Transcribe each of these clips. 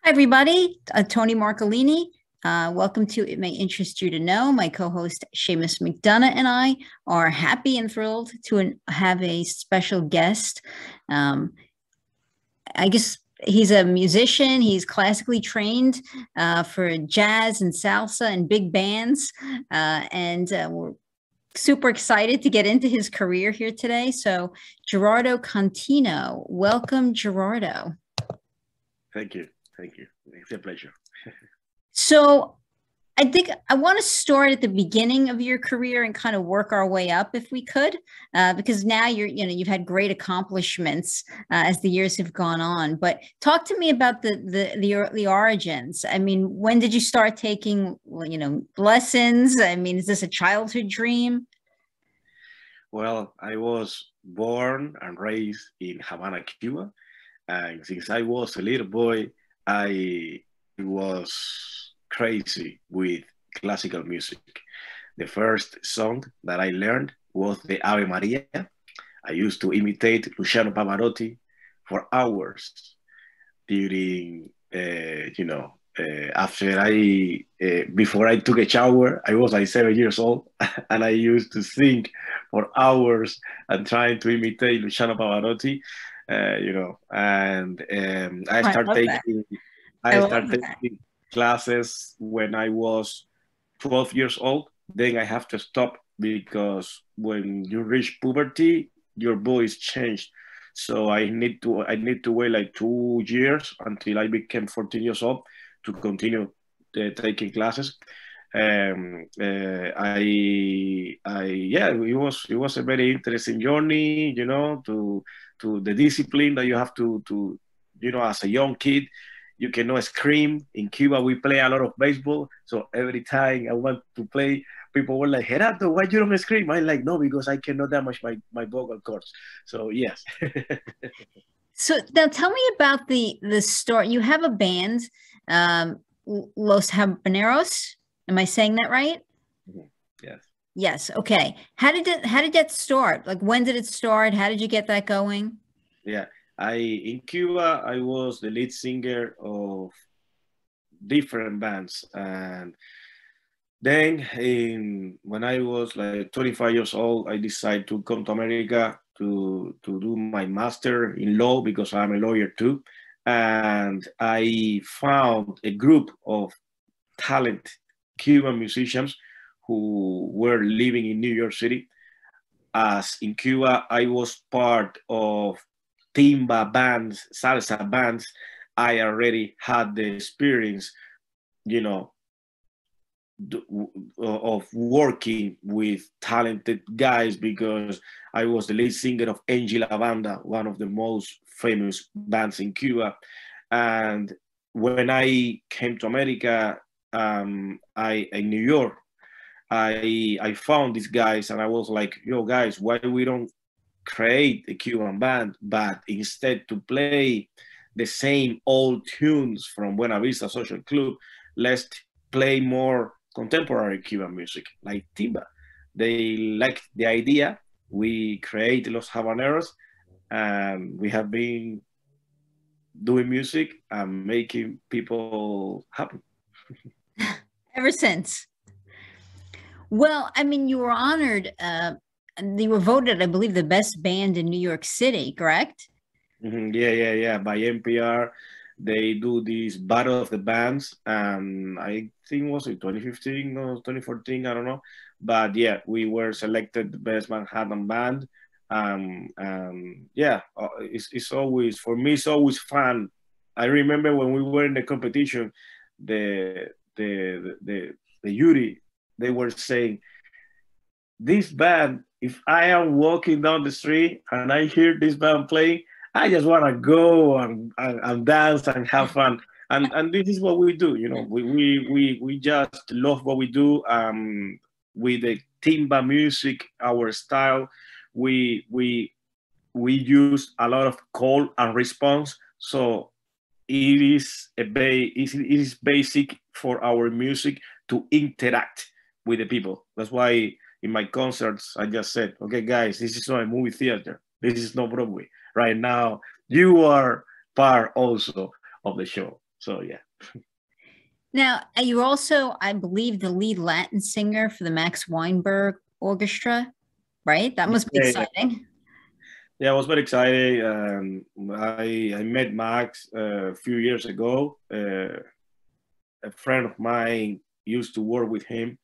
Hi, everybody. Tony Marcolini. Welcome to It May Interest You to Know. My co-host Seamus McDonough and I are happy and thrilled to have a special guest. I guess he's a musician. He's classically trained for jazz and salsa and big bands. We're super excited to get into his career here today. So Gerardo Contino, welcome, Gerardo. Thank you. Thank you. It's a pleasure. So I think I want to start at the beginning of your career and kind of work our way up if we could, because now you've had great accomplishments as the years have gone on. But talk to me about the origins. I mean, when did you start taking, lessons? I mean, is this a childhood dream? Well, I was born and raised in Havana, Cuba. And since I was a little boy, I was crazy with classical music. The first song that I learned was the Ave Maria. I used to imitate Luciano Pavarotti for hours during, before I took a shower. I was like 7 years old, and I used to sing for hours and trying to imitate Luciano Pavarotti. I started taking classes when I was 12 years old. Then I have to stop because when you reach puberty, your voice changed. So I need to wait like 2 years until I became 14 years old to continue taking classes. It was a very interesting journey, to the discipline that you have to as a young kid. You cannot scream. In Cuba, we play a lot of baseball. So every time I want to play, people were like, Gerardo, why you don't scream? I'm like, no, because I cannot damage my vocal cords. So yes. So now tell me about the story. You have a band, Los Habaneros. Am I saying that right? Mm-hmm. Yes. Yes. Okay. How did that start? Like, when did it start? How did you get that going? Yeah. In Cuba, I was the lead singer of different bands. And then when I was like 25 years old, I decided to come to America to do my master in law because I'm a lawyer too. And I found a group of talented Cuban musicians who were living in New York City. As in Cuba, I was part of timba bands, salsa bands. I already had the experience, of working with talented guys because I was the lead singer of Angie La Banda, one of the most famous bands in Cuba. And when I came to America, in New York, I found these guys and I was like, yo guys, why we don't create a Cuban band, but instead to play the same old tunes from Buena Vista Social Club, let's play more contemporary Cuban music like timba. They liked the idea. We created Los Habaneros, and we have been doing music and making people happy. Ever since. Well, I mean, you were honored. You were voted, I believe, the best band in New York City, correct? Mm-hmm. Yeah. By NPR, they do this battle of the bands. I think was it 2015 or 2014, I don't know. But yeah, we were selected the best Manhattan band. It's always, for me, it's always fun. I remember when we were in the competition, the jury, they were saying, this band, if I am walking down the street and I hear this band playing, I just want to go and dance and have fun. And this is what we do. We just love what we do. With the timba music, our style, we use a lot of call and response. So it is basic for our music to interact with the people. That's why in my concerts, I just said, okay, guys, this is not a movie theater. This is not Broadway. Right now, you are part also of the show. So yeah. Now, you're also, I believe, the lead Latin singer for the Max Weinberg Orchestra, right? That must be exciting. Yeah, I was very excited. I met Max a few years ago. A friend of mine used to work with him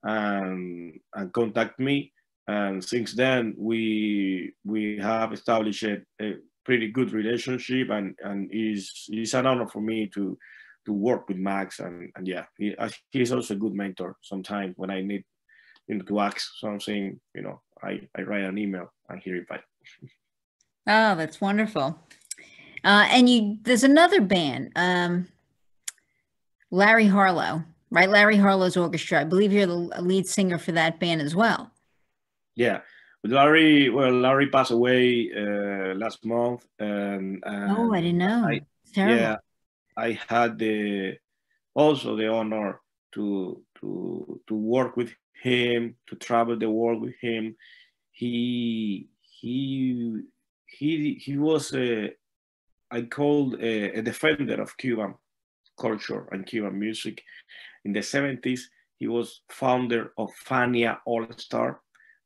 and contact me. And since then, we have established a pretty good relationship, and it's an honor for me to work with Max. And yeah, he's also a good mentor. Sometimes when I need to ask something, I write an email and he replies. Oh, that's wonderful. And there's another band, Larry Harlow, right? Larry Harlow's orchestra. I believe you're the lead singer for that band as well. Yeah, but Larry passed away last month, and Oh, I didn't know. It's terrible. Yeah, I had also the honor to work with him, to travel the world with him. He was I called a defender of Cuban culture and Cuban music. In the 70s, he was founder of Fania All Star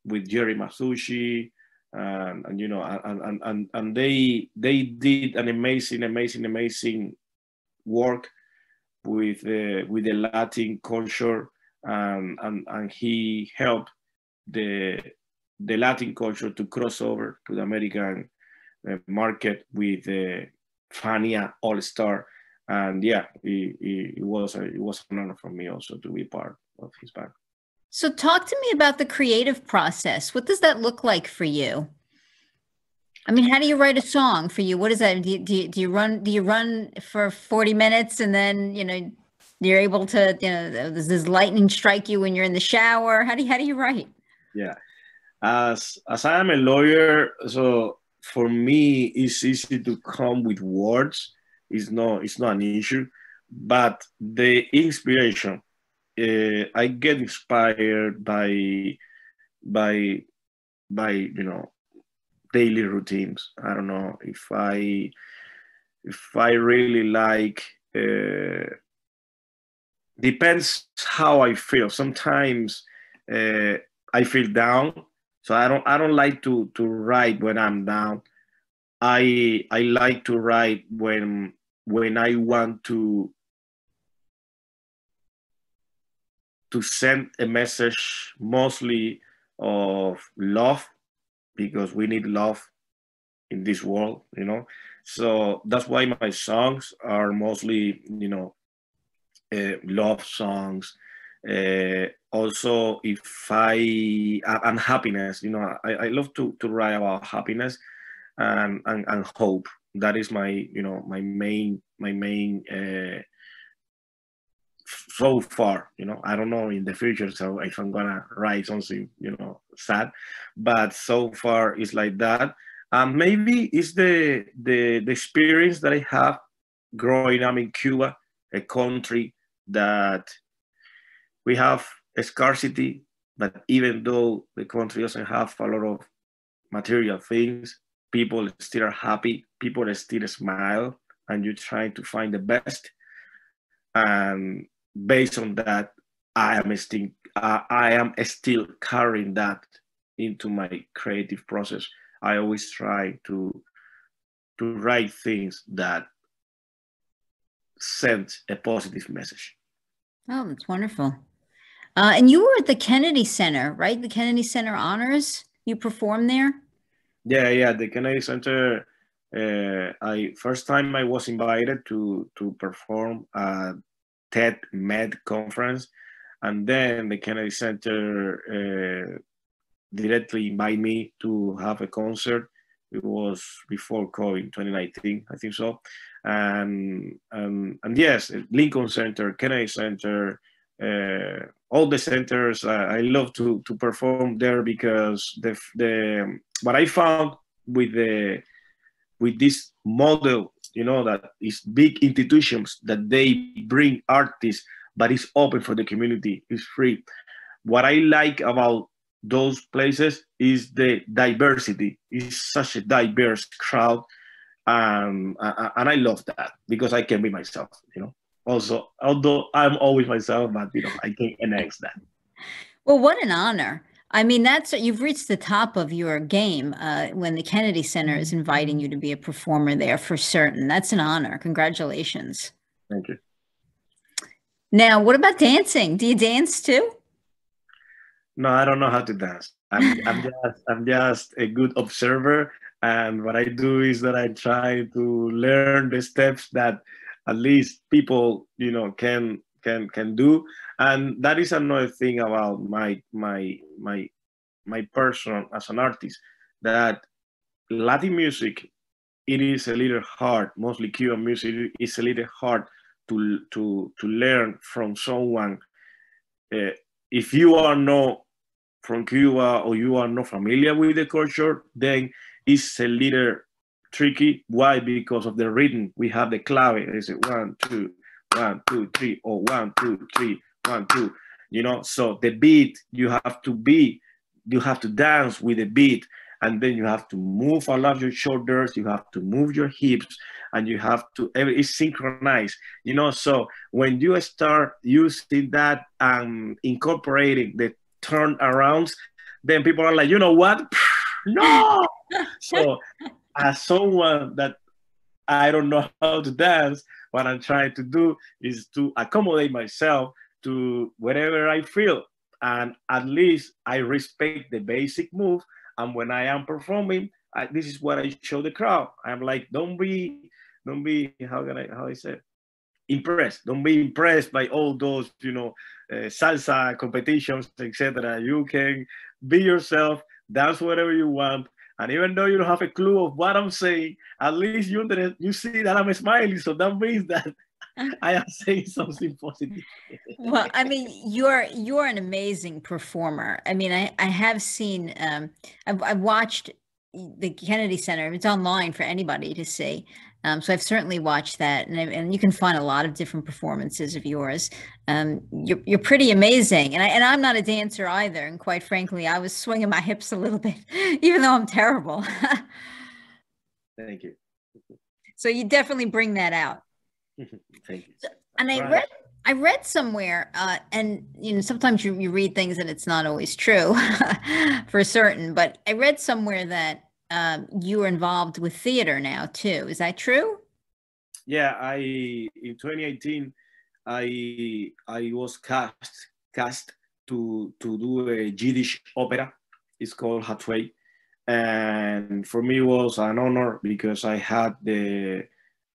with Jerry Masucci, and they did an amazing work with the Latin culture, and he helped the Latin culture to cross over to the American market with Fania All Star. And yeah, it was an honor for me also to be part of his band. So talk to me about the creative process. What does that look like for you? I mean, how do you write a song for you? What is that? Do you run for 40 minutes and then, you're able to, does this lightning strike you when you're in the shower? How do you write? Yeah. As I am a lawyer, so for me, it's easy to come with words. It's not an issue, but the inspiration, I get inspired by daily routines. I don't know if I really like. Depends how I feel. Sometimes I feel down, so I don't like to write when I'm down. I like to write when I want to send a message, mostly of love, because we need love in this world, So that's why my songs are mostly, love songs. Also, and happiness, I love to write about happiness and hope. That is my main so far. I don't know in the future, so if I'm gonna write something sad, but so far it's like that. Maybe it's the experience that I have growing up in Cuba, a country that we have a scarcity, but even though the country doesn't have a lot of material things, people still are happy, people still smile, and you're trying to find the best. And based on that, I am still carrying that into my creative process. I always try to write things that send a positive message. Oh, that's wonderful. And you were at the Kennedy Center, right? The Kennedy Center Honors. You performed there? Yeah. The Kennedy Center. First time I was invited to perform at TED Med conference, and then the Kennedy Center directly invited me to have a concert. It was before COVID, 2019, I think so. And yes, Lincoln Center, Kennedy Center, all the centers. I love to perform there because what I found with this model, that is big institutions that they bring artists, but it's open for the community, it's free. What I like about those places is the diversity. It's such a diverse crowd, And I love that because I can be myself, you know. Also, although I'm always myself, but you know, I can enhance that. Well, what an honor. I mean, that's you've reached the top of your game when the Kennedy Center is inviting you to be a performer there for certain. That's an honor. Congratulations. Thank you. Now, what about dancing? Do you dance too? No, I don't know how to dance. I'm just a good observer, and what I do is that I try to learn the steps that at least people, you know, can do. And that is another thing about my person as an artist, that Latin music, it is a little hard. Mostly Cuban music is a little hard to learn from someone. Uh, if you are not from Cuba or you are not familiar with the culture, then it's a little tricky. Why? Because of the rhythm. We have the clave. It's 1, 2, 3, or 1, 2, 3, 1, 2. You know, so the beat you have to dance with the beat, and then you have to move a lot of your shoulders. You have to move your hips, and you have to. It's synchronized. You know, so when you start using that and incorporating the turnarounds, then people are like, you know what? No. So as someone that I don't know how to dance, what I'm trying to do is to accommodate myself to whatever I feel. And at least I respect the basic move. And when I am performing, this is what I show the crowd. I'm like, don't be, how I say, impressed. Don't be impressed by all those, you know, salsa competitions, etc. You can be yourself, dance whatever you want, and even though you don't have a clue of what I'm saying, at least you see that I'm smiling. So that means that I am saying something positive. Well, I mean, you're an amazing performer. I mean, I have seen I've watched the Kennedy Center. It's online for anybody to see. So I've certainly watched that, and you can find a lot of different performances of yours. You're pretty amazing, and I'm not a dancer either. And quite frankly, I was swinging my hips a little bit, even though I'm terrible. Thank you. So you definitely bring that out. Thank you. And I read somewhere, and you know, sometimes you read things and it's not always true for certain, but I read somewhere that you are involved with theater now too. Is that true? Yeah, I in 2018, I was cast to do a Yiddish opera. It's called Hatway, and for me it was an honor because I had the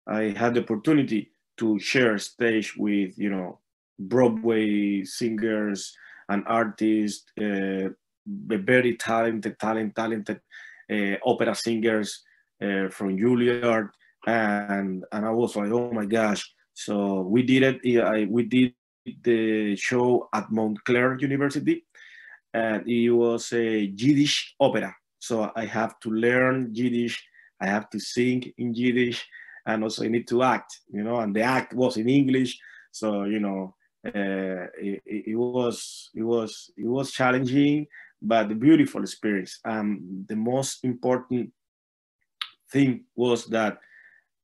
opportunity to share stage with, you know, Broadway singers and artists, very talented opera singers from Juilliard, and I was like, oh my gosh! So we did it. We did the show at Montclair University, and it was a Yiddish opera. So I have to learn Yiddish. I have to sing in Yiddish, and also I need to act. You know, and the act was in English. So you know, it was challenging, but a beautiful experience. The most important thing was that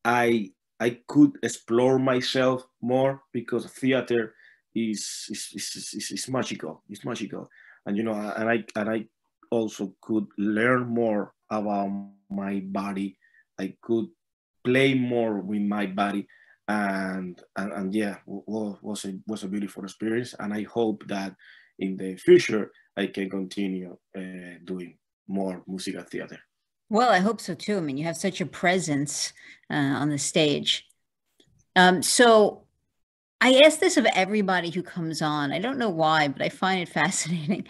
I I could explore myself more because theater is magical. It's magical, and you know, and I also could learn more about my body. I could play more with my body, and yeah, was a beautiful experience. And I hope that in the future I can continue doing more musical theater. Well, I hope so too. I mean, you have such a presence on the stage. So I ask this of everybody who comes on. I don't know why, but I find it fascinating.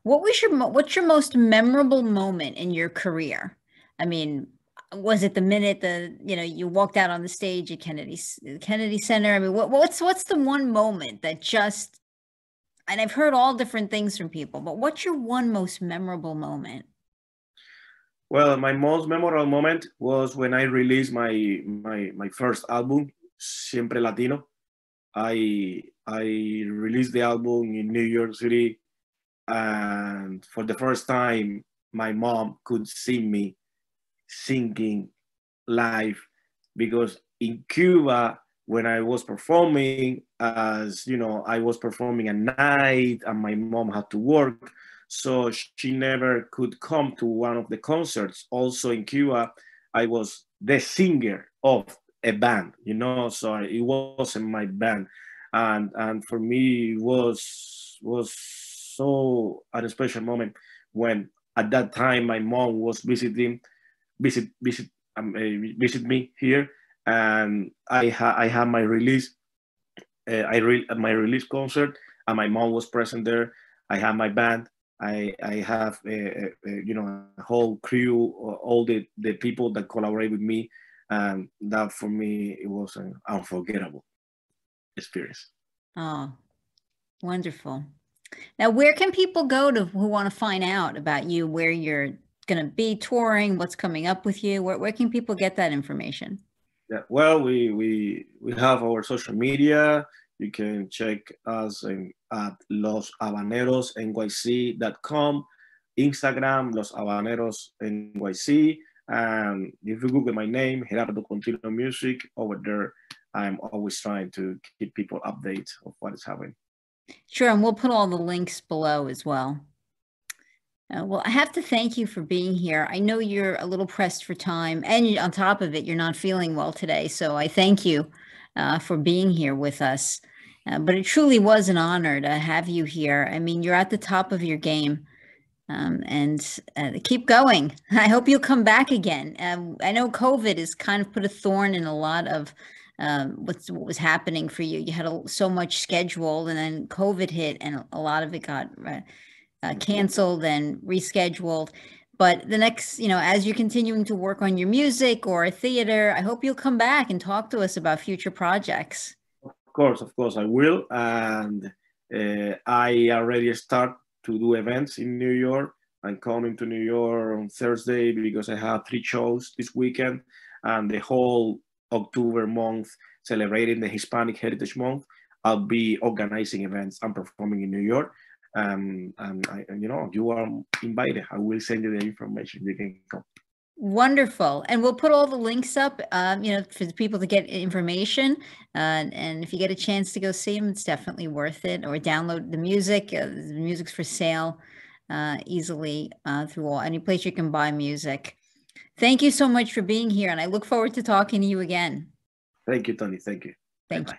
What's your most memorable moment in your career? I mean, was it the minute you walked out on the stage at Kennedy Center? I mean, what's the one moment that just and I've heard all different things from people, but what's your one most memorable moment? Well, my most memorable moment was when I released my first album, Siempre Latino. I released the album in New York City, and for the first time, my mom could see me singing life, because in Cuba, when I was performing, as you know, I was performing at night and my mom had to work. So she never could come to one of the concerts. Also in Cuba, I was the singer of a band, you know, so it wasn't my band. And for me, it was so an special moment when at that time my mom was visit me here, and I had my release my release concert, and my mom was present there. I have my band. I have you know, a whole crew, all the people that collaborate with me, and that for me it was an unforgettable experience. Oh, wonderful. Now, where can people go to who want to find out about you, where you're going to be touring, what's coming up with you? Where can people get that information? Yeah, well, we have our social media. You can check us at loshabanerosnyc.com, Instagram, Los Habaneros NYC. And if you Google my name, Gerardo Contino Music, over there, I'm always trying to keep people updated of what is happening. Sure, and we'll put all the links below as well. Well, I have to thank you for being here. I know you're a little pressed for time, and on top of it, you're not feeling well today. So I thank you for being here with us. But it truly was an honor to have you here. I mean, you're at the top of your game, and keep going. I hope you'll come back again. I know COVID has kind of put a thorn in a lot of what was happening for you. You had so much scheduled, and then COVID hit, and a lot of it got canceled and rescheduled. But the next, you know, as you're continuing to work on your music or theater, I hope you'll come back and talk to us about future projects. Of course, I will. And I already start to do events in New York. I'm coming to New York on Thursday because I have 3 shows this weekend, and the whole October month, celebrating the Hispanic Heritage Month, I'll be organizing events and performing in New York. And you know, you are invited. I will send you the information. You can come. Wonderful. And we'll put all the links up, you know, for the people to get information. And if you get a chance to go see them, it's definitely worth it. Or download the music. The music's for sale easily through any place you can buy music. Thank you so much for being here. And I look forward to talking to you again. Thank you, Tony. Thank you. Thank you.